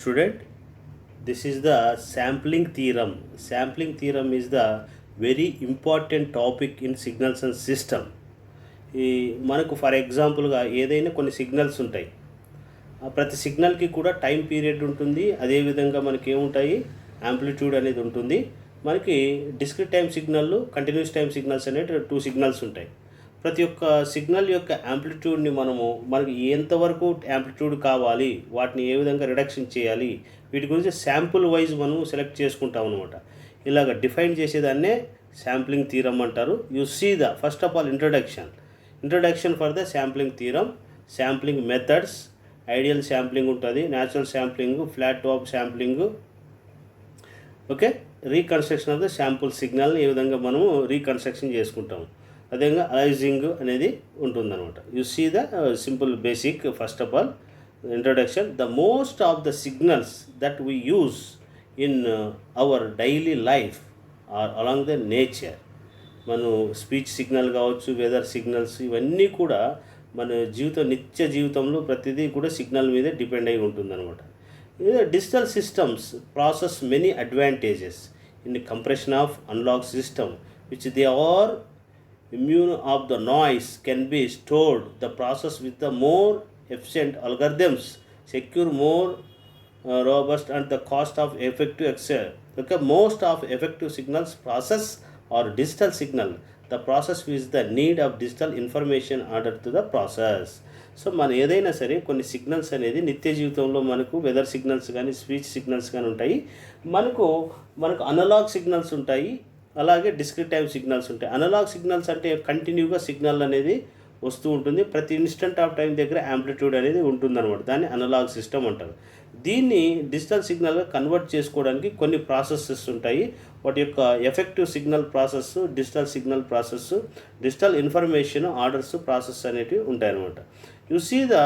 student, this is the sampling theorem. Sampling theorem is the very important topic in signals and system. ఈ మనకు for ఎగ్జాంపుల్గా ఏదైనా కొన్ని signals ఉంటాయి. ప్రతి సిగ్నల్కి కూడా టైం పీరియడ్ ఉంటుంది. అదేవిధంగా మనకి ఏముంటాయి, యాంప్లిట్యూడ్ అనేది ఉంటుంది. మనకి discrete time signal, continuous time signals అనేవి 2 సిగ్నల్స్ ఉంటాయి. ప్రతి ఒక్క సిగ్నల్ యొక్క యాంప్లిట్యూడ్ని మనకి ఎంతవరకు యాంప్లిట్యూడ్ కావాలి, వాటిని ఏ విధంగా రిడక్షన్ చేయాలి, వీటి గురించి శాంపుల్ వైజ్ మనం సెలెక్ట్ చేసుకుంటాం అనమాట. ఇలాగ డిఫైన్ చేసేదాన్నే శాంప్లింగ్ థీరం అంటారు. You see the first of all introduction for the sampling theorem, sampling methods, ideal sampling ఉంటుంది, natural sampling, flat top sampling, okay, reconstruction of the sample సిగ్నల్ని ఏ విధంగా మనము రీకన్స్ట్రక్షన్ చేసుకుంటాము. అదేవిధంగా అనలైజింగ్ అనేది ఉంటుందన్నమాట. You see the simple basic. First of all introduction. The most of the signals that we use in our daily life are along the nature. మనం speech signal కావచ్చు, వెదర్ సిగ్నల్స్, ఇవన్నీ కూడా మన నిత్య జీవితంలో ప్రతిదీ కూడా సిగ్నల్ మీదే డిపెండ్ అయి ఉంటుందన్నమాట. Digital systems process many advantages in compression of analog system which they are immune of the noise can be stored the process with the more efficient algorithms, secure, more robust, and the cost of effective excel. Okay, most of effective signals process or digital signal, the process with the need of digital information order to the process. So మనం ఏదైనా సరే కొన్ని signals అనేది నిత్య జీవితంలో మనకు weather signals కానీ speech signals కానీ ఉంటాయి. మనకు అనలాగ్ సిగ్నల్స్ ఉంటాయి, అలాగే డిస్క్రిట్ టైం సిగ్నల్స్ ఉంటాయి. అనలాగ్ సిగ్నల్స్ అంటే కంటిన్యూగా సిగ్నల్ అనేది వస్తూ ఉంటుంది. ప్రతి ఇన్స్టెంట్ ఆఫ్ టైం దగ్గర యాంప్లిట్యూడ్ అనేది ఉంటుందన్నమాట. దాన్ని అనలాగ్ సిస్టమ్ అంటారు. దీన్ని డిజిటల్ సిగ్నల్గా కన్వర్ట్ చేసుకోవడానికి కొన్ని ప్రాసెసెస్ ఉంటాయి. వాటి యొక్క effective signal process, digital signal process, digital information orders process అనేటివి ఉంటాయన్నమాట. You see the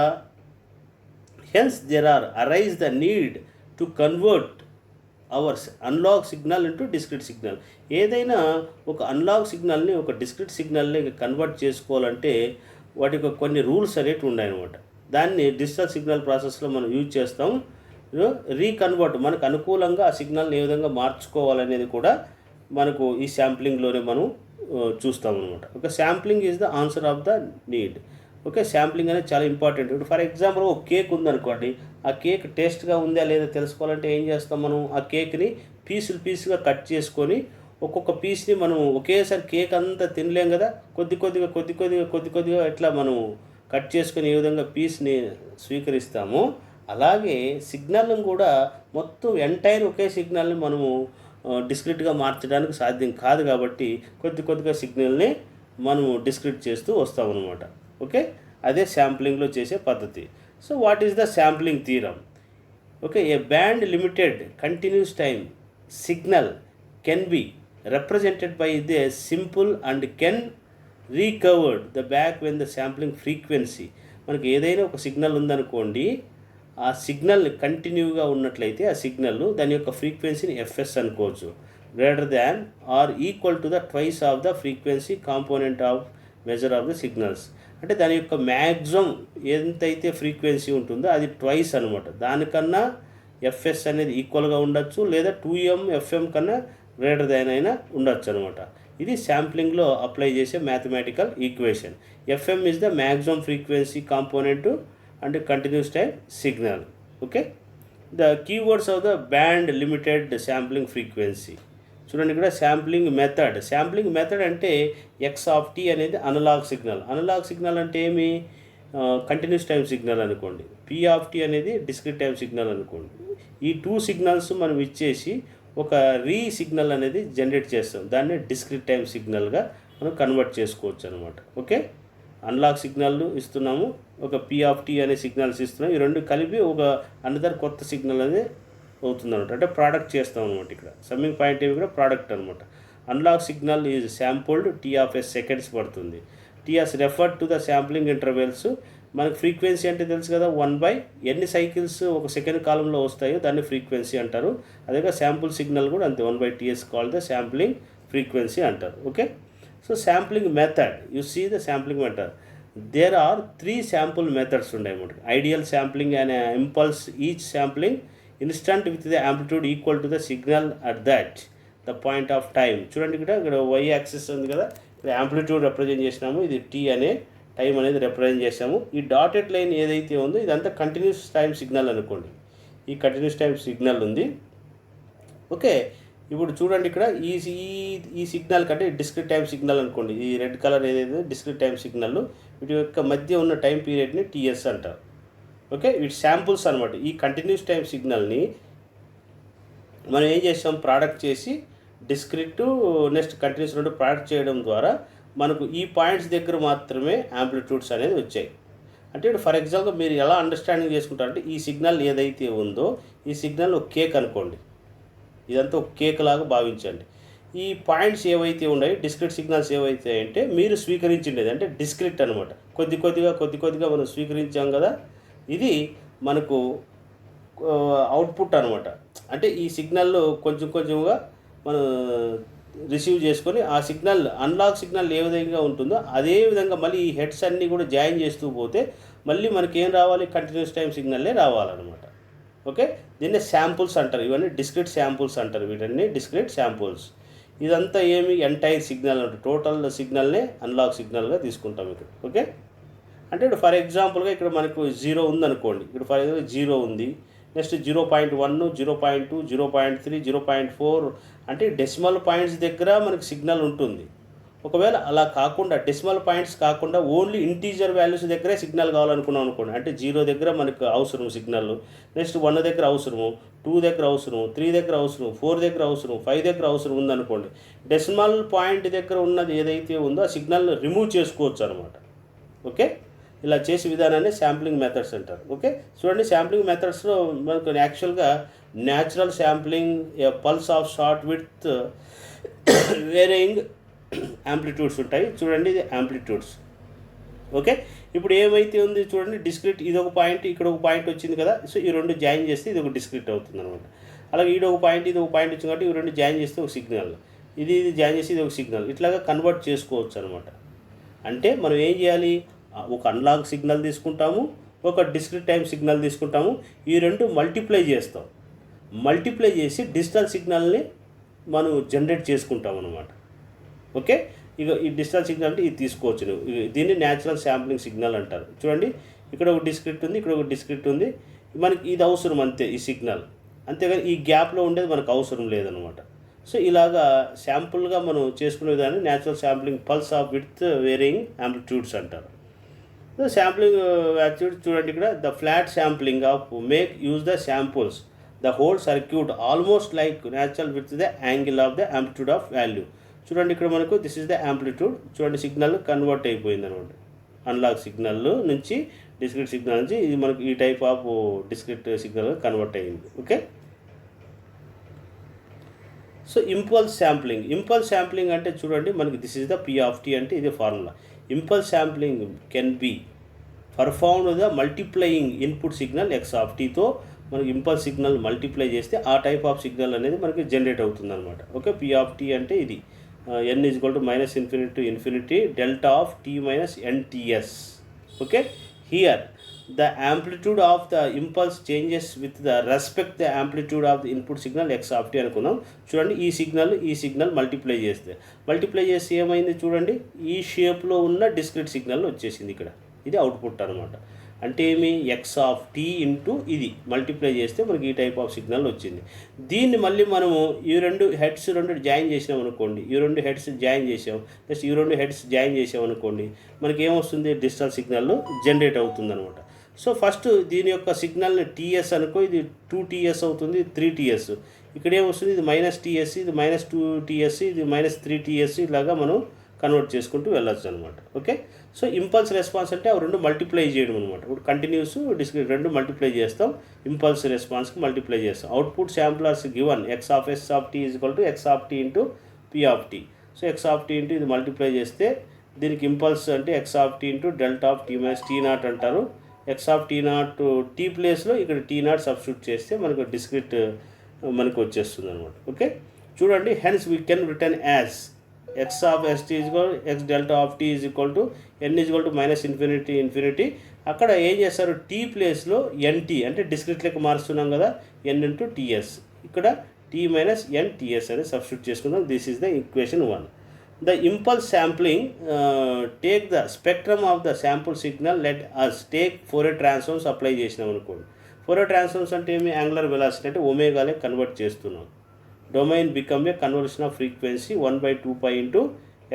hence there are arise the need to convert ours analog signal into discrete signal. ఏదైనా ఒక అనలాగ్ సిగ్నల్ని ఒక డిస్క్రిట్ సిగ్నల్ని కన్వర్ట్ చేసుకోవాలంటే వాటికి కొన్ని రూల్స్ అనేవి ఉన్నాయన్నమాట. దాన్ని డిజిటల్ సిగ్నల్ ప్రాసెస్లో మనం యూజ్ చేస్తాం. రీకన్వర్ట్, మనకు అనుకూలంగా ఆ సిగ్నల్ని ఏ విధంగా మార్చుకోవాలనేది కూడా మనకు ఈ శాంప్లింగ్లోనే మనం చూస్తాం అనమాట. ఒక sampling is the answer of the need. Okay, sampling అనేది చాలా ఇంపార్టెంట్. ఇప్పుడు ఫర్ ఎగ్జాంపుల్ ఒక కేక్ ఉందనుకోండి, ఆ కేక్ టేస్ట్గా ఉందా లేదా తెలుసుకోవాలంటే ఏం చేస్తాం, మనం ఆ కేక్ని పీసులుగా కట్ చేసుకొని ఒక్కొక్క పీస్ని మనం ఒకేసారి కేక్ అంతా తినలేం కదా, కొద్ది కొద్దిగా ఎట్లా మనం కట్ చేసుకొని ఏ విధంగా పీస్ని స్వీకరిస్తామో అలాగే సిగ్నల్ని కూడా మొత్తం ఎంటైర్ ఒకే సిగ్నల్ని మనము డిస్క్రిట్గా మార్చడానికి సాధ్యం కాదు. కాబట్టి కొద్దిగా సిగ్నల్ని మనము డిస్క్రిట్ చేస్తూ వస్తామన్నమాట. ఓకే, అదే శాంప్లింగ్లో చేసే పద్ధతి. So what is the sampling theorem? Okay, A band limited continuous time signal can be represented by the simple and can recovered the back when the sampling frequency. మనకి ఏదైనా ఒక సిగ్నల్ ఉందనుకోండి, ఆ signal కంటిన్యూగా ఉన్నట్లయితే ఆ సిగ్నల్ దాని యొక్క ఫ్రీక్వెన్సీని ఎఫ్ఎస్ అనుకోవచ్చు. Greater than or equal to the twice of the frequency component of measure of the signals. అంటే దాని యొక్క మ్యాక్సిమం ఎంతైతే ఫ్రీక్వెన్సీ ఉంటుందో అది ట్వైస్ అనమాట. దానికన్నా ఎఫ్ఎస్ అనేది ఈక్వల్గా ఉండొచ్చు, లేదా 2m FM కన్నా గ్రేటర్ దాన్ అయినా ఉండొచ్చు అనమాట. ఇది శాంప్లింగ్లో అప్లై చేసే mathematical equation. FM is the maximum frequency component and continuous time signal. Okay, the keywords of the band limited sampling frequency. చూడండి ఇక్కడ శాంప్లింగ్ మెథడ్ అంటే x(t) అనేది అనలాగ్ సిగ్నల్ అంటే ఏమి, కంటిన్యూస్ టైం సిగ్నల్ అనుకోండి. p(t) అనేది discrete time signal అనుకోండి. ఈ 2 సిగ్నల్స్ మనం ఇచ్చేసి ఒక సిగ్నల్ అనేది జనరేట్ చేస్తాం. దాన్ని డిస్క్రిట్ టైం సిగ్నల్గా మనం కన్వర్ట్ చేసుకోవచ్చు అనమాట. ఓకే, అనలాగ్ సిగ్నల్ ఇస్తున్నాము, ఒక p(t) అనే సిగ్నల్స్ ఇస్తున్నాం. ఈ రెండు కలిపి ఒక అనదర్ కొత్త సిగ్నల్ అనేది అవుతుంది అనమాట. అంటే ప్రోడక్ట్ చేస్తాం అనమాట. ఇక్కడ సమ్మింగ్ పాయింట్ ఏమి కూడా ప్రోడక్ట్ అనమాట. Analog signal is sampled t(s) seconds పడుతుంది. ts referred to the sampling intervals. మనకు ఫ్రీక్వెన్సీ అంటే తెలుసు కదా, 1/, ఎన్ని సైకిల్స్ ఒక సెకండ్ కాలంలో వస్తాయో దాన్ని ఫ్రీక్వెన్సీ అంటారు. అదే శాంపుల్ సిగ్నల్ కూడా అంతే, 1/ts call the sampling frequency అంటారు. Okay, so sampling method, you see the sampling method. There are 3 sample methods ఉన్నాయి. Ideal sampling and impulse each sampling instant with the amplitude equal to the signal at that the point of time. చూడండి ఇక్కడ why axis ఉంది కదా, ఇక్కడ amplitude represent చేసినాము, ఇది tea అనే time అనేది రిప్రజెంట్ చేసాము. ఈ డాటెడ్ లైన్ ఏదైతే ఉందో ఇదంతా కంటిన్యూస్ టైం సిగ్నల్ అనుకోండి, ఈ కంటిన్యూస్ టైం సిగ్నల్ ఉంది. ఓకే, ఇప్పుడు చూడండి ఇక్కడ ఈ సిగ్నల్ కంటే డిస్క్రిట్ టైం సిగ్నల్ అనుకోండి, ఈ రెడ్ కలర్ ఏదైతే డిస్క్రిట్ టైం సిగ్నల్, వీటి యొక్క మధ్య ఉన్న టైం పీరియడ్ని టీఎస్ అంటారు. ఓకే, వీటి శాంపుల్స్ అనమాట. ఈ కంటిన్యూస్ టైం సిగ్నల్ని మనం ఏం చేసాం, ప్రోడక్ట్ చేసి డిస్క్రిట్ నెక్స్ట్ కంటిన్యూస్ రెండు ప్రోడక్ట్ చేయడం ద్వారా మనకు ఈ పాయింట్స్ దగ్గర మాత్రమే యాంప్లిట్యూడ్స్ అనేది వచ్చాయి. అంటే ఇప్పుడు ఫర్ ఎగ్జాంపుల్ మీరు ఎలా అండర్స్టాండింగ్ చేసుకుంటారంటే, ఈ సిగ్నల్ ఏదైతే ఉందో ఈ సిగ్నల్ ఒక కేక్ అనుకోండి, ఇదంతా ఒక కేక్ లాగా భావించండి. ఈ పాయింట్స్ ఏవైతే ఉన్నాయో డిస్క్రిట్ సిగ్నల్స్ ఏవైతే అంటే మీరు స్వీకరించిండేది అంటే డిస్క్రిట్ అనమాట, కొద్ది కొద్దిగా మనం స్వీకరించాం కదా, ఇది మనకు అవుట్పుట్ అనమాట. అంటే ఈ సిగ్నల్ కొంచెంగా మనం రిసీవ్ చేసుకొని ఆ సిగ్నల్ అన్లాక్ సిగ్నల్ ఏ విధంగా ఉంటుందో అదే విధంగా మళ్ళీ ఈ హెడ్స్ అన్నీ కూడా జాయిన్ చేస్తూ పోతే మళ్ళీ మనకి ఏం రావాలి, కంటిన్యూస్ టైం సిగ్నల్లే రావాలన్నమాట. ఓకే, దీన్నే శాంపుల్స్ అంటారు, ఇవన్నీ డిస్క్రిట్ శాంపుల్స్ అంటారు, వీటన్ని డిస్క్రిట్ శాంపుల్స్. ఇదంతా ఏమి ఎంటైర్ సిగ్నల్ అంటే టోటల్ సిగ్నల్నే అన్లాక్ సిగ్నల్గా తీసుకుంటాం ఇక్కడ. ఓకే, అంటే ఇప్పుడు ఫర్ ఎగ్జాంపుల్గా ఇక్కడ మనకు 0 ఉందనుకోండి, ఇక్కడ ఫర్ ఎగ్జాంపుల్ 0 ఉంది, నెక్స్ట్ 0.1, 0.2, 0.3, 0.4 అంటే డెసిమల్ పాయింట్స్ దగ్గర మనకు సిగ్నల్ ఉంటుంది. ఒకవేళ అలా కాకుండా డెసిమల్ పాయింట్స్ కాకుండా ఓన్లీ ఇంటీజర్ వాల్యూస్ దగ్గరే సిగ్నల్ కావాలనుకున్నాం అనుకోండి, అంటే 0 దగ్గర మనకు అవసరం సిగ్నల్, నెక్స్ట్ 1 దగ్గర అవసరము, 2 దగ్గర అవసరం, 3 దగ్గర అవసరం, 4 దగ్గర అవసరం, 5 దగ్గర అవసరం ఉందనుకోండి, డెసిమల్ పాయింట్ దగ్గర ఉన్నది ఏదైతే ఉందో ఆ సిగ్నల్ రిమూవ్ చేసుకోవచ్చు అనమాట. ఓకే, ఇలా చేసే విధానాన్ని శాంప్లింగ్ మెథడ్స్ అంటారు. ఓకే, చూడండి శాంప్లింగ్ మెథడ్స్లో మనకు యాక్చువల్గా natural sampling, pulse of short width, varying amplitudes ఉంటాయి. చూడండి ఇది యాంప్లిట్యూడ్స్. ఓకే, ఇప్పుడు ఏమైతే ఉంది చూడండి, డిస్క్రిట్ ఇది ఒక పాయింట్, ఇక్కడ ఒక పాయింట్ వచ్చింది కదా, సో ఈ రెండు జాయిన్ చేస్తే ఇది ఒక డిస్క్రిట్ అవుతుంది అనమాట. అలాగే ఇది ఒక పాయింట్, ఇది ఒక పాయింట్ వచ్చింది కాబట్టి ఈ రెండు జాయిన్ చేస్తే ఒక సిగ్నల్, ఇది జాయిన్ చేసి ఇది ఒక సిగ్నల్, ఇట్లాగా కన్వర్ట్ చేసుకోవచ్చు అనమాట. అంటే మనం ఏం చేయాలి, ఒక అన్లాక్ సిగ్నల్ తీసుకుంటాము, ఒక డిస్క్రిట్ టైం సిగ్నల్ తీసుకుంటాము, ఈ రెండు మల్టిప్లై చేస్తాం, మల్టిప్లై చేసి డిజిటల్ సిగ్నల్ని మనం జనరేట్ చేసుకుంటాం అనమాట. ఓకే, ఇక ఈ డిజిటల్ సిగ్నల్ అంటే ఇది తీసుకోవచ్చు నువ్వు, దీన్ని న్యాచురల్ శాంప్లింగ్ సిగ్నల్ అంటారు. చూడండి ఇక్కడ ఒక డిస్క్రిట్ ఉంది, ఇక్కడ ఒక డిస్క్రిట్ ఉంది, మనకి ఇది అవసరం అంతే ఈ సిగ్నల్, అంతేగాని ఈ గ్యాప్లో ఉండేది మనకు అవసరం లేదనమాట. సో ఇలాగా శాంపుల్గా మనం చేసుకునే విధాన్ని natural sampling, pulse of width, varying amplitudes అంటారు. సో శాంప్లింగ్ యాక్చువల్ చూడండి ఇక్కడ the flat sampling of make use the samples the whole circuit almost like natural with the angle of the amplitude of value. చూడండి ఇక్కడ మనకు this is the amplitude, చూడండి signal convert అయిపోయింది అనమాట, analog signal నుంచి discrete signal నుంచి ఇది మనకు ఈ type of discrete signal convert అయ్యింది. ఓకే, సో ఇంపల్స్ శాంప్లింగ్ అంటే చూడండి మనకి this is the p of t అంటే ఇది formula. Impulse sampling can be performed the multiplying input signal x of టీతో మనకి ఇంపల్స్ సిగ్నల్ మల్టిప్లై చేస్తే ఆ టైప్ ఆఫ్ సిగ్నల్ అనేది మనకి జనరేట్ అవుతుంది అనమాట. ఓకే, పి ఆఫ్ టీ అంటే ఇది n is equal to -∞ to ∞ delta of t minus NTS. Okay, here the amplitude of the impulse changes with the respect the amplitude of the input signal x of t అనుకుందాం. చూడండి ఈ signal multiply చేస్తే ఏమైంది చూడండి, ఈ షేప్లో ఉన్న discrete signal వచ్చేసింది ఇక్కడ, ఇది అవుట్పుట్ అనమాట. అంటే ఏమి, ఎక్స్ ఆఫ్ టీ ఇంటూ ఇది మల్టిప్లై చేస్తే మనకి ఈ టైప్ ఆఫ్ సిగ్నల్ వచ్చింది. దీన్ని మళ్ళీ మనము ఈ రెండు హెడ్స్ జాయిన్ చేసాం అనుకోండి, ఈ రెండు హెడ్స్ జాయిన్ చేసాం, నెక్స్ట్ ఈ రెండు హెడ్స్ జాయిన్ చేసాం అనుకోండి, మనకి ఏమొస్తుంది, డిజిటల్ సిగ్నల్ జనరేట్ అవుతుంది అనమాట. సో ఫస్ట్ దీని యొక్క సిగ్నల్ని టీఎస్ అనుకో, ఇది 2TS అవుతుంది, 3TS. ఇక్కడ ఏమొస్తుంది, ఇది -TS, ఇది -2TS, ఇది -3TS, ఇలాగా మనం కన్వర్ట్ చేసుకుంటూ వెళ్ళొచ్చు అనమాట. ఓకే, సో ఇంపల్స్ రెస్పాన్స్ అంటే అవి రెండు మల్టిప్లై చేయడం అనమాట. ఇప్పుడు కంటిన్యూస్ డిస్క్రిట్ రెండు మల్టిప్లై చేస్తాం, ఇంపల్స్ రెస్పాన్స్కి మల్టిప్లై చేస్తాం. Output samplers given x of s of t is equal to x of t into p of t. So x of t into ఇది మల్టిప్లై చేస్తే దీనికి ఇంపల్స్ అంటే x of t into delta of t minus t0 అంటారు. x of t0 t ప్లేస్లో ఇక్కడ t0 substitute చేస్తే మనకు discrete మనకు వచ్చేస్తుంది అనమాట. ఓకే, చూడండి hence we can return as x of st is equal x delta of t is equal to n is equal to -∞ అక్కడ ఏం చేస్తారు, టీ ప్లేస్లో ఎన్టీ అంటే డిస్క్రిట్ లెక్క మారుస్తున్నాం కదా, ఎన్ ఇంటూ టీఎస్, ఇక్కడ టీ మైనస్ ఎన్ టీఎస్ అనేది సబ్స్టిట్యూట్ చేసుకుందాం. This is the equation 1. The impulse sampling take the spectrum of the sample signal, let us take Fourier transforms apply చేసినాం అనుకోండి. ఫోరియర్ ట్రాన్స్ఫార్మ్స్ అంటే ఏమి, యాంగులర్ వెలాసిటీ అంటే ఒమేగాలే convert చేస్తున్నాం. Domain become a conversion of frequency 1/2π into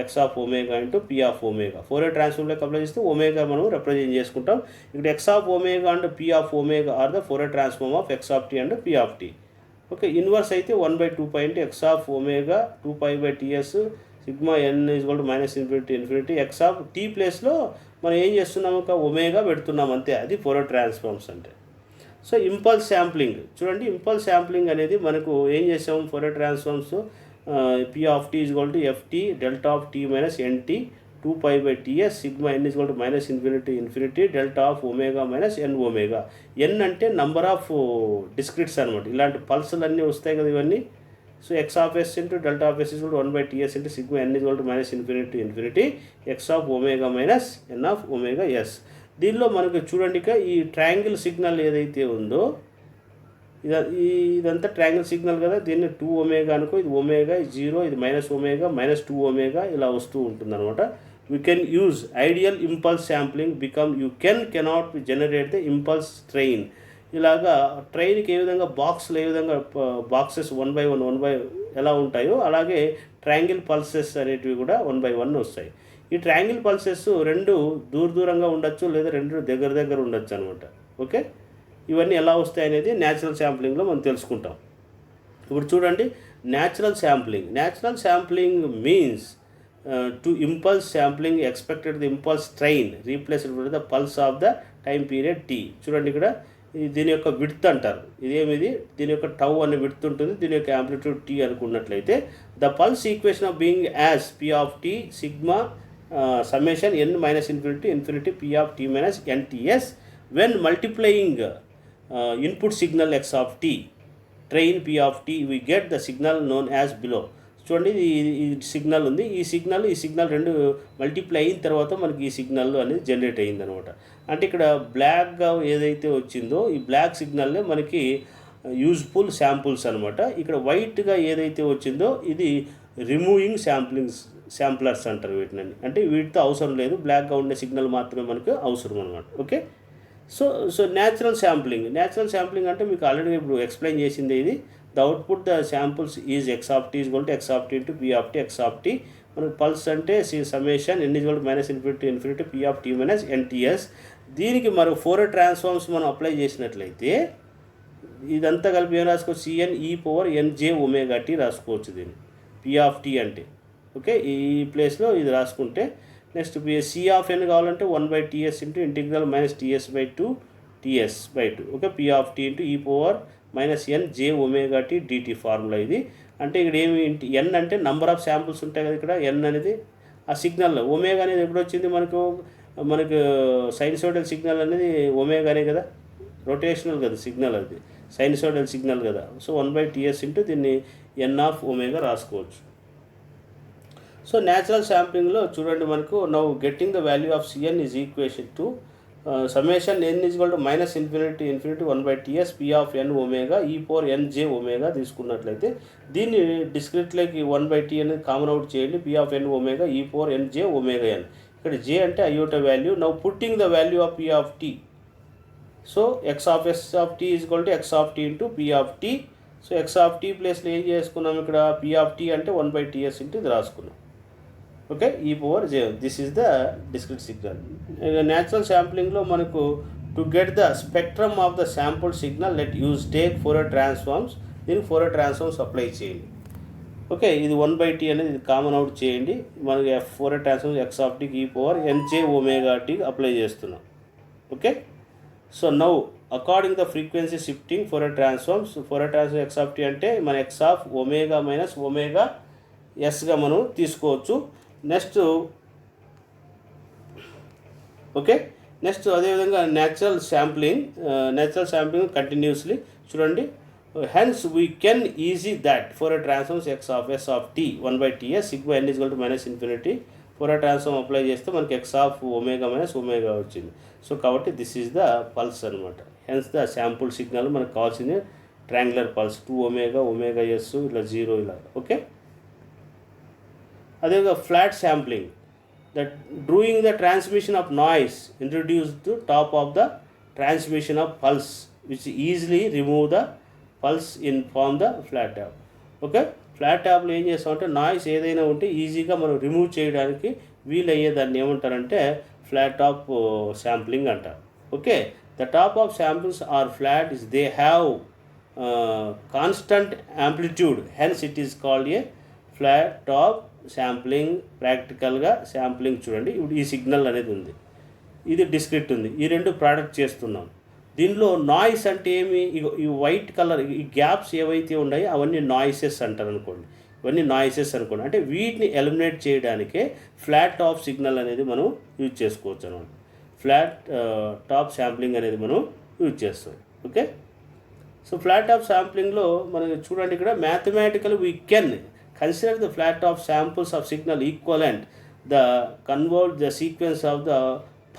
x of omega into p of omega. Fourier ట్రాన్స్ఫార్మ్లోకి apply చేస్తే omega మనం రిప్రజెంట్ చేసుకుంటాం. ఇక్కడ x of omega and p of omega are the Fourier transform of x of t and p of t. Okay, inverse అయితే 1/2π into x of omega 2π/ts sigma n is equal to minus infinity infinity x of t ప్లేస్లో మనం ఏం చేస్తున్నాము, ఒక omega పెడుతున్నాం అంతే. అది Fourier transforms అంటే. సో ఇంపల్స్ శాంప్లింగ్ చూడండి, ఇంపల్స్ శాంప్లింగ్ అనేది మనకు ఏం చేసాము, Fourier transforms p of t is equal to FT delta of t minus n t 2π/ts sigma n is equal to minus infinity infinity delta of omega minus n omega. N అంటే number of డిస్క్రిట్స్ అనమాట. ఇలాంటి పల్సులు అన్నీ వస్తాయి కదా ఇవన్నీ. So x of s into delta of s is equal to 1/ts into sigma n is equal to minus infinity infinity x of omega minus n of omega s. దీనిలో మనకు చూడండి ఇక ఈ ట్రయాంగిల్ సిగ్నల్ ఏదైతే ఉందో ఇదంతా triangle signal కదా, దీన్ని 2 ఒమేగా అనుకో, ఇది ఒమేగా, ఇది 0, ఇది మైనస్ ఒమేగా మైనస్ 2 ఒమేగా ఇలా వస్తూ ఉంటుంది అనమాట. We can use ideal impulse sampling become you cannot generate the impulse train. ఇలాగా ట్రైన్కి ఏ విధంగా బాక్స్లో ఏ విధంగా బాక్సెస్ 1/1 ఎలా ఉంటాయో అలాగే ట్రయాంగిల్ పల్సెస్ అనేటివి కూడా 1/1 వస్తాయి. ఈ ట్రయాంగిల్ పల్సెస్ రెండు దూరంగా ఉండొచ్చు లేదా రెండు దగ్గర ఉండొచ్చు అనమాట. ఓకే, ఇవన్నీ ఎలా వస్తాయి అనేది న్యాచురల్ శాంప్లింగ్లో మనం తెలుసుకుంటాం. ఇప్పుడు చూడండి, natural sampling means to impulse sampling expected the impulse train replaced with the pulse of the time period t. చూడండి ఇక్కడ దీని యొక్క విడ్త్ అంటారు, ఇదేమిది దీని యొక్క టౌ అనే విడ్త్ ఉంటుంది, దీని యొక్క యాంప్లిట్యూడ్ టీ అనుకున్నట్లయితే the pulse equation of being as p of t sigma summation n minus infinity p of t minus n t s when multiplying input signal x of t train p of t we get the signal known as below. చూడండి, ఈ signal ఉంది, ఈ signal రెండు multiply అయిన తర్వాత మనకి ఈ signal అనేది జనరేట్ అయ్యింది అనమాట. అంటే ఇక్కడ బ్లాక్గా ఏదైతే వచ్చిందో ఈ బ్లాక్ సిగ్నల్లే మనకి యూజ్ఫుల్ శాంపుల్స్ అనమాట. ఇక్కడ వైట్గా ఏదైతే వచ్చిందో ఇది రిమూవింగ్ శాంప్లర్స్ అంటారు వీటిని. అంటే వీటితో అవసరం లేదు, బ్లాక్గా ఉండే సిగ్నల్ మాత్రమే మనకు అవసరం అనమాట. ఓకే, సో న్యాచురల్ శాంప్లింగ్ అంటే మీకు ఆల్రెడీ ఇప్పుడు ఎక్స్ప్లెయిన్ చేసింది ఇది. The output the samples is x of t is equal to x of t into p of t x of t. మనకు పల్స్ అంటే summation n is equal to minus infinity p of t minus n t s. దీనికి మరి Fourier transforms మనం apply చేసినట్లయితే ఇదంతా కలిపి ఏం రాసుకోవచ్చు, సిఎన్ ఈ పవర్ ఎన్జే ఒమేగా టీ రాసుకోవచ్చు దీన్ని పీ ఆఫ్ టీ అంటే. ఓకే, ఈ ప్లేస్లో ఇది రాసుకుంటే నెక్స్ట్ సి ఆఫ్ ఎన్ కావాలంటే 1/ts into integral minus ts/2 okay, p of t into e power minus n j omega t d t formula ఇది. అంటే ఇక్కడ ఏమి ఎన్ అంటే నంబర్ ఆఫ్ శాంపుల్స్ ఉంటాయి కదా, ఇక్కడ ఎన్ అనేది ఆ సిగ్నల్. ఒమేగా అనేది ఎప్పుడు వచ్చింది మనకు సైనసోయిడల్ సిగ్నల్ అనేది ఒమేగానే కదా, రొటేషనల్ కదా సిగ్నల్, అది సైనసోయిడల్ సిగ్నల్ కదా. సో 1/ts ఇంటూ దీన్ని ఎన్ ఆఫ్ ఒమేగా రాసుకోవచ్చు. సో న్యాచురల్ శాంప్లింగ్లో చూడండి మనకు now getting the value of c n is equation to summation n is equal to minus infinity 1/ts p of n omega e power n j omega తీసుకున్నట్లయితే దీన్ని డిస్క్రిట్లోకి 1/t అనేది common out చేయండి, p of n omega e power n j omega n. ఇక్కడ j అంటే iota value. Now putting the value of p of t. So x of s of t is equal to x of t into p of t. So x of t ప్లేస్లో ఏం చేసుకున్నాం, ఇక్కడ P of t అంటే 1/ts into ఇది రాసుకున్నాం. Okay, e power j. This is the discrete signal. Natural శాంప్లింగ్లో మనకు to get the spectrum of the sample signal let us take Fourier transforms. దీనికి ఫోరియర్ ట్రాన్స్ఫార్మ్స్ అప్లై చేయండి. Okay, ఇది 1/t అనేది ఇది కామన్ అవుట్ చేయండి. మనకి ఫోరియర్ ట్రాన్స్ఫార్మ్స్ ఎక్స్ ఆఫ్ టీకి ఈ పవర్ ఎన్జే ఒమేగా టీకి అప్లై చేస్తున్నాం. Okay, so now according the frequency shifting Fourier transforms x of t అంటే మన x of omega minus omega ఎస్గా మనం తీసుకోవచ్చు. నెక్స్ట్ ఓకే, నెక్స్ట్ అదేవిధంగా న్యాచురల్ శాంప్లింగ్ కంటిన్యూస్లీ చూడండి. Hence we can easy that Fourier transforms x of s of t 1/ts sigma n is equal to minus infinity Fourier transform apply చేస్తే మనకి x of omega minus omega వచ్చింది. So కాబట్టి this is the pulse అనమాట. Hence the sample signal మనకు కావాల్సింది triangular pulse 2 omega omega s ఇలా 0 ఇలా. Okay, అదేవిధంగా flat sampling that during the transmission of noise introduced to top of the transmission of pulse which easily remove the pulse in form the flat tap. Okay, flat ట్యాప్లో ఏం చేస్తామంటే noise ఏదైనా ఉంటే ఈజీగా మనం రిమూవ్ చేయడానికి వీలయ్యే దాన్ని ఏమంటారంటే ఫ్లాట్ టాప్ శాంప్లింగ్ అంటారు. Okay, the top of samples are flat is they have constant amplitude, hence it is called a flat top sampling. ప్రాక్టికల్గా శాంప్లింగ్ చూడండి, ఇప్పుడు ఈ సిగ్నల్ అనేది ఉంది, ఇది డిస్క్రిట్ ఉంది, ఈ రెండు ప్రోడక్ట్ చేస్తున్నాం. దీనిలో నాయిస్ అంటే ఏమి, ఈ వైట్ కలర్ ఈ గ్యాప్స్ ఏవైతే ఉన్నాయో అవన్నీ నాయిసెస్ అంటారు అనుకోండి, ఇవన్నీ నాయిసెస్ అనుకోండి. అంటే వీటిని ఎలిమినేట్ చేయడానికే ఫ్లాట్ టాప్ సిగ్నల్ అనేది మనం యూజ్ చేసుకోవచ్చు అనమాట. ఫ్లాట్ టాప్ శాంప్లింగ్ అనేది మనం యూజ్ చేస్తాం. ఓకే, సో ఫ్లాట్ టాప్ శాంప్లింగ్లో మనకి చూడండి ఇక్కడ mathematical we can consider the flat top samples of signal equivalent the convert the sequence of the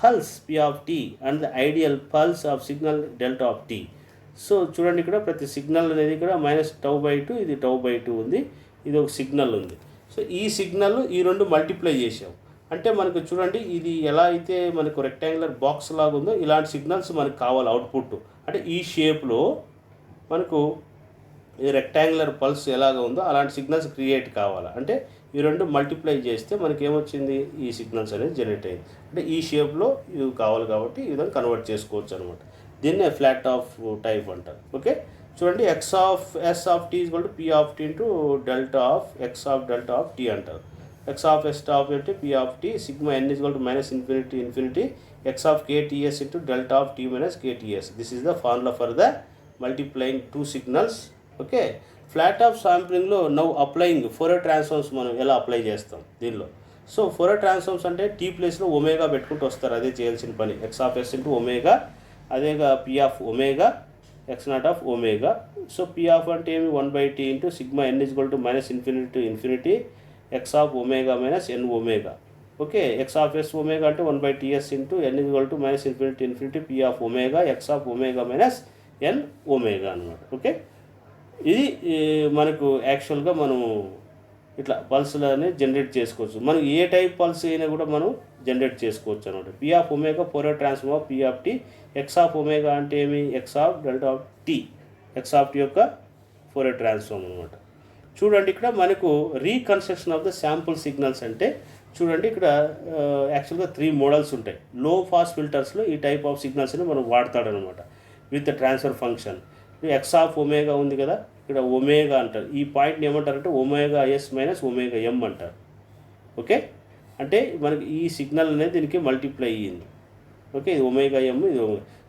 pulse p of t and the ideal pulse of signal delta of t. So చూడండి ఇక్కడ ప్రతి signal అనేది ఇక్కడ -τ/2, ఇది τ/2 ఉంది, ఇది ఒక signal ఉంది. సో ఈ సిగ్నల్ ఈ రెండు మల్టిప్లై చేసాం అంటే మనకు చూడండి ఇది ఎలా అయితే మనకు రెక్టాంగులర్ బాక్స్ లాగా ఉందో ఇలాంటి సిగ్నల్స్ మనకు కావాలి అవుట్పుట్. అంటే ఈ షేప్లో మనకు ఈ రెక్టాంగులర్ పల్స్ ఎలాగ ఉందో అలాంటి సిగ్నల్స్ క్రియేట్ కావాలి. అంటే ఈ రెండు మల్టిప్లై చేస్తే మనకి ఏమొచ్చింది, ఈ సిగ్నల్స్ అనేది జనరేట్ అయింది. అంటే ఈ షేప్లో ఇవి కావాలి కాబట్టి ఈ విధంగా కన్వర్ట్ చేసుకోవచ్చు అనమాట. దీన్నే ఫ్లాట్ ఆఫ్ టైప్ అంటారు. ఓకే, చూడండి x of s of t is equal to p of t into delta of x of delta of t అంటారు. ఎక్స్ ఆఫ్ ఎస్ ఆఫ్ అంటే p of t sigma n is equal to -infinity x of k t s into delta of t minus k t s. This is the formula for the multiplying two signals. Okay, flat top శాంప్లింగ్లో now applying Fourier transforms మనం ఎలా apply చేస్తాం దీనిలో. So Fourier transforms అంటే t ప్లేస్లో omega పెట్టుకుంటూ వస్తారు, అదే చేయాల్సిన పని. X of s into omega, అదేగా p of omega x naught of omega. So p of అంటే ఏమి 1/t into sigma n is equal to -infinity to infinity x of omega minus n omega. Okay, x of s omega అంటే 1/ts into n is equal to -infinity to infinity p of omega X of omega minus n omega అనమాట. Okay, ఇది మనకు యాక్చువల్గా మనము ఇట్లా పల్స్లని generate చేసుకోవచ్చు. మనం ఏ type pulse అయినా కూడా మనం జనరేట్ చేసుకోవచ్చు అనమాట. P of omega Fourier transform of p of t. X of omega అంటే ఏమి, x of delta of t, x of t యొక్క ఫోరియర్ ట్రాన్స్ఫార్మ్ అనమాట. చూడండి ఇక్కడ మనకు reconstruction of the sample signals అంటే చూడండి ఇక్కడ యాక్చువల్గా 3 మోడల్స్ ఉంటాయి. లో పాస్ ఫిల్టర్స్లో ఈ టైప్ ఆఫ్ సిగ్నల్స్ని మనం వాడతాడనమాట with transfer function. X of omega ఉంది కదా, ఇక్కడ ఒమేగా అంటారు. ఈ పాయింట్ని ఏమంటారంటే omega s minus omega m అంటారు. ఓకే, అంటే మనకి ఈ సిగ్నల్ అనేది దీనికి మల్టిప్లై అయ్యింది. ఓకే, ఇది ఒమేగా ఎమ్, ఇది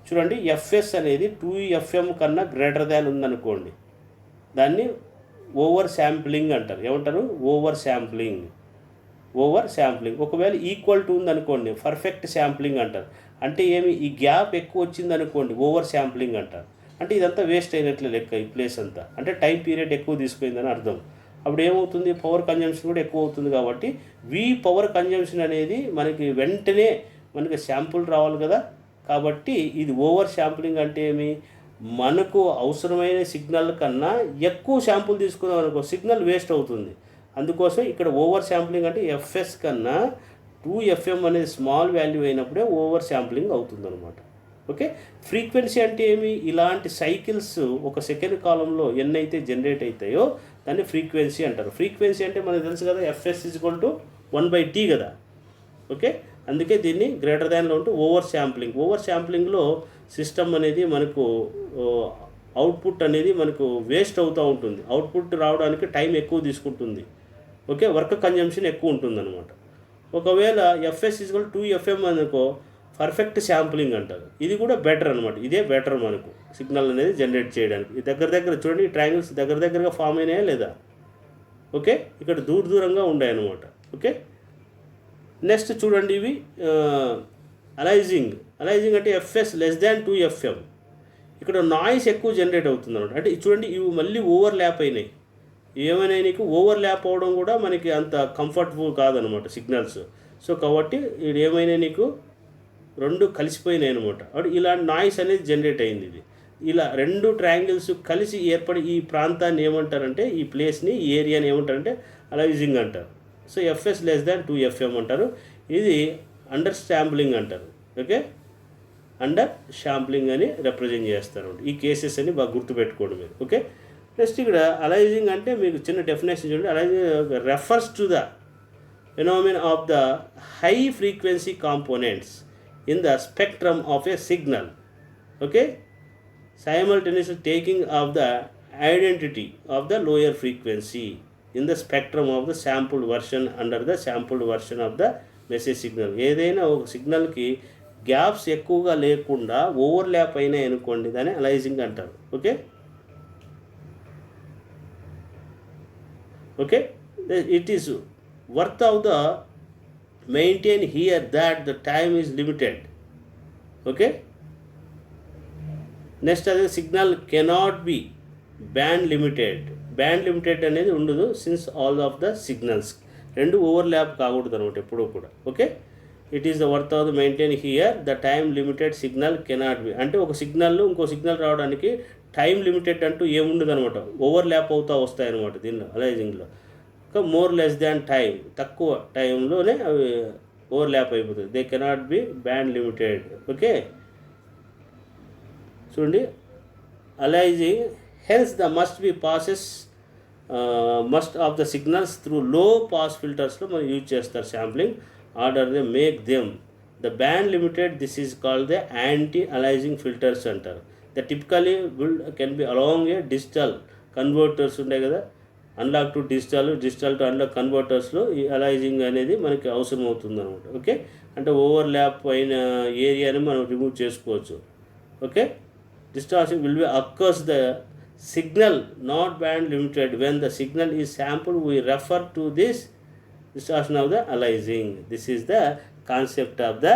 చూడండి ఎఫ్ఎస్ అనేది 2FM కన్నా గ్రేటర్ దాన్ ఉందనుకోండి, దాన్ని ఓవర్ శాంప్లింగ్ అంటారు. ఏమంటారు, ఓవర్ శాంప్లింగ్. ఒకవేళ ఈక్వల్ టు ఉందనుకోండి పర్ఫెక్ట్ శాంప్లింగ్ అంటారు. అంటే ఏమి, ఈ గ్యాప్ ఎక్కువ వచ్చింది అనుకోండి ఓవర్ శాంప్లింగ్ అంటారు. అంటే ఇదంతా వేస్ట్ అయినట్లే లెక్క, ఈ ప్లేస్ అంతా. అంటే టైం పీరియడ్ ఎక్కువ తీసుకుందని అర్థం. అప్పుడు ఏమవుతుంది, పవర్ కన్జంప్షన్ కూడా ఎక్కువ అవుతుంది. కాబట్టి పవర్ కన్జంప్షన్ అనేది మనకి వెంటనే మనకి శాంపుల్ రావాలి కదా. కాబట్టి ఇది ఓవర్ శాంప్లింగ్ అంటే ఏమి, మనకు అవసరమైన సిగ్నల్ కన్నా ఎక్కువ శాంపుల్ తీసుకున్నాం అనుకో సిగ్నల్ వేస్ట్ అవుతుంది. అందుకోసం ఇక్కడ ఓవర్ శాంప్లింగ్ అంటే ఎఫ్ఎస్ కన్నా 2FM అనేది స్మాల్ వాల్యూ అయినప్పుడే ఓవర్ శాంప్లింగ్ అవుతుంది అనమాట. ఓకే, ఫ్రీక్వెన్సీ అంటే ఏమి, ఇలాంటి సైకిల్స్ ఒక సెకండ్ కాలంలో ఎన్నైతే జనరేట్ అవుతాయో దాన్ని ఫ్రీక్వెన్సీ అంటారు. ఫ్రీక్వెన్సీ అంటే మనకు తెలుసు కదా, FS is equal to 1/t కదా. ఓకే, అందుకే దీన్ని గ్రేటర్ దాన్లో ఉంటూ ఓవర్ శాంప్లింగ్లో సిస్టమ్ అనేది మనకు అవుట్పుట్ అనేది మనకు వేస్ట్ అవుతూ ఉంటుంది. అవుట్పుట్ రావడానికి టైం ఎక్కువ తీసుకుంటుంది. ఓకే, వర్క్ కన్జంప్షన్ ఎక్కువ ఉంటుంది అనమాట. ఒకవేళ ఎఫ్ఎస్ ఈజ్ ఈక్వల్ 2FM అనుకో పర్ఫెక్ట్ శాంప్లింగ్ అంటారు. ఇది కూడా బెటర్ అనమాట. ఇదే బెటర్ మనకు సిగ్నల్ అనేది జనరేట్ చేయడానికి. ఈ దగ్గర చూడండి, ఈ ట్రయాంగిల్స్ దగ్గరగా ఫామ్ అయినాయా లేదా. ఓకే, ఇక్కడ దూరంగా ఉన్నాయి అనమాట. ఓకే, నెక్స్ట్ చూడండి ఇవి అలైజింగ్ అంటే ఎఫ్ఎస్ లెస్ దాన్ 2FM. ఇక్కడ నాయిస్ ఎక్కువ జనరేట్ అవుతుంది అనమాట. అంటే చూడండి ఇవి మళ్ళీ ఓవర్ ల్యాప్ అయినాయి. ఏమైనా నీకు ఓవర్ ల్యాప్ అవ్వడం కూడా మనకి అంత కంఫర్టబుల్ కాదనమాట సిగ్నల్స్. సో కాబట్టి ఇది ఏమైనా నీకు రెండు కలిసిపోయినాయి అనమాట. అప్పుడు ఇలాంటి నాయిస్ అనేది జనరేట్ అయింది. ఇది ఇలా రెండు ట్రయాంగిల్స్ కలిసి ఏర్పడి ఈ ప్రాంతాన్ని ఏమంటారంటే, ఈ ప్లేస్ని, ఈ ఏరియాని ఏమంటారంటే అలైజింగ్ అంటారు. So FS less than 2 FM అంటారు. ఇది అండర్ శాంప్లింగ్ అంటారు. ఓకే, అండర్ శాంప్లింగ్ అని రిప్రజెంట్ చేస్తారు. ఈ కేసెస్ అని బాగా గుర్తుపెట్టుకోండి మీరు. ఓకే, నెక్స్ట్ ఇక్కడ అలైజింగ్ అంటే మీకు చిన్న డెఫినేషన్ చూడండి. Aliasing refers to the phenomena of the high frequency components in the spectrum of a signal, okay, simultaneously taking of the identity of the lower frequency in the spectrum of the sampled version under the sampled version of the message signal. ఏదైనా ఒక సిగ్నల్కి gaps ఎక్కువగా లేకుండా overlap అయినాయి అనుకోండి, దాన్ని అలైజింగ్ అంటారు. Okay okay it is worth of the maintain here that the time is limited. Okay, next as a signal cannot be band limited. Band limited అనేది ఉండదు, since all of the signals రెండు overlap కాకూడదు అనమాట ఎప్పుడూ కూడా. Okay, it is the worth of the maintain here the time limited signal cannot be. అంటే ఒక signal ఇంకో సిగ్నల్ రావడానికి టైం లిమిటెడ్ అంటూ ఏముండదు అనమాట, ఓవర్లాప్ అవుతూ వస్తాయి అనమాట దీనిలో అలైజింగ్లో. మోర్ లెస్ దాన్ టైం, తక్కువ టైంలోనే అవి ఓవర్లాప్ అయిపోతుంది. They cannot be band limited. Okay, చూడండి aliasing hence the must be passes must of the signals through low pass ఫిల్టర్స్లో మనం యూజ్ చేస్తారు sampling order they make them the band limited. This is called the anti aliasing filters అంటారు. The typically build can be along a digital converters ఉంటాయి కదా, analog to digital, digital to unlock కన్వర్టర్స్లో ఈ అలైజింగ్ అనేది మనకి అవసరం అవుతుంది అనమాట. ఓకే, అంటే ఓవర్లాప్ అయిన ఏరియాని మనం రిమూవ్ చేసుకోవచ్చు. Okay, distortion will be occurs the signal not band limited. When the signal is sampled, we refer to this distortion of the aliasing. This is the concept of the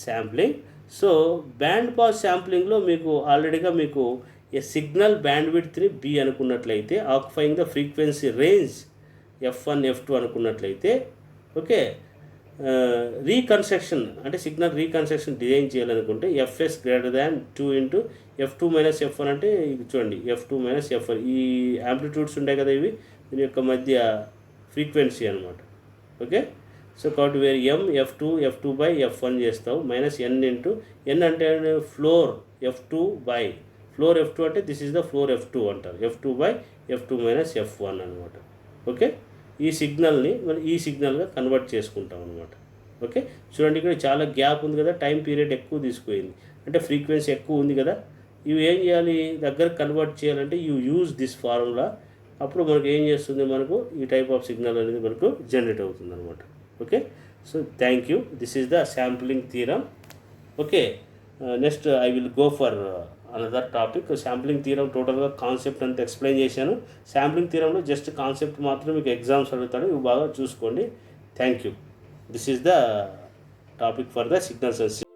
sampling. So band pass sampling లో మీకు ఆల్రెడీగా మీకు ఏ signal band విడ్త్ని B అనుకున్నట్లయితే, occupying the frequency range F1 F2 అనుకున్నట్లయితే, okay, reconstruction అంటే signal reconstruction design చేయాలనుకుంటే FS greater than 2 into F2 minus F1 అంటే ఇది చూడండి F2 మైనస్ F1. ఈ యాంప్లిట్యూడ్స్ ఉంటాయి కదా, ఇవి దీని యొక్క మధ్య ఫ్రీక్వెన్సీ అనమాట. ఓకే, సో కాబట్టి వేరే F2 బై F1 చేస్తావు, మైనస్ ఎన్ ఇంటూ ఎన్ అంటే floor F2 by floor F2 అంటే this is the floor F2 అంటారు. F2 by F2 minus F1 అనమాట. ఓకే, ఈ సిగ్నల్ని మనం ఈ సిగ్నల్గా కన్వర్ట్ చేసుకుంటాం అనమాట. ఓకే, చూడండి ఇక్కడ చాలా గ్యాప్ ఉంది కదా, టైం పీరియడ్ ఎక్కువ తీసుకుపోయింది, అంటే ఫ్రీక్వెన్సీ ఎక్కువ ఉంది కదా. ఇవి ఏం చేయాలి, దగ్గర కన్వర్ట్ చేయాలంటే యూ యూజ్ దిస్ ఫార్ములా. అప్పుడు మనకు ఏం చేస్తుంది, మనకు ఈ టైప్ ఆఫ్ సిగ్నల్ అనేది మనకు జనరేట్ అవుతుంది అనమాట. Okay, so thank you. This is the sampling theorem. Okay, next I will go for another topic. Sampling theorem టోటల్గా కాన్సెప్ట్ అంతా ఎక్స్ప్లెయిన్ చేశాను. శాంప్లింగ్ థీరంలో జస్ట్ కాన్సెప్ట్ మాత్రం మీకు ఎగ్జామ్స్ అడుగుతాడు, ఇవి బాగా చూసుకోండి. Thank you. This is the topic for the signals and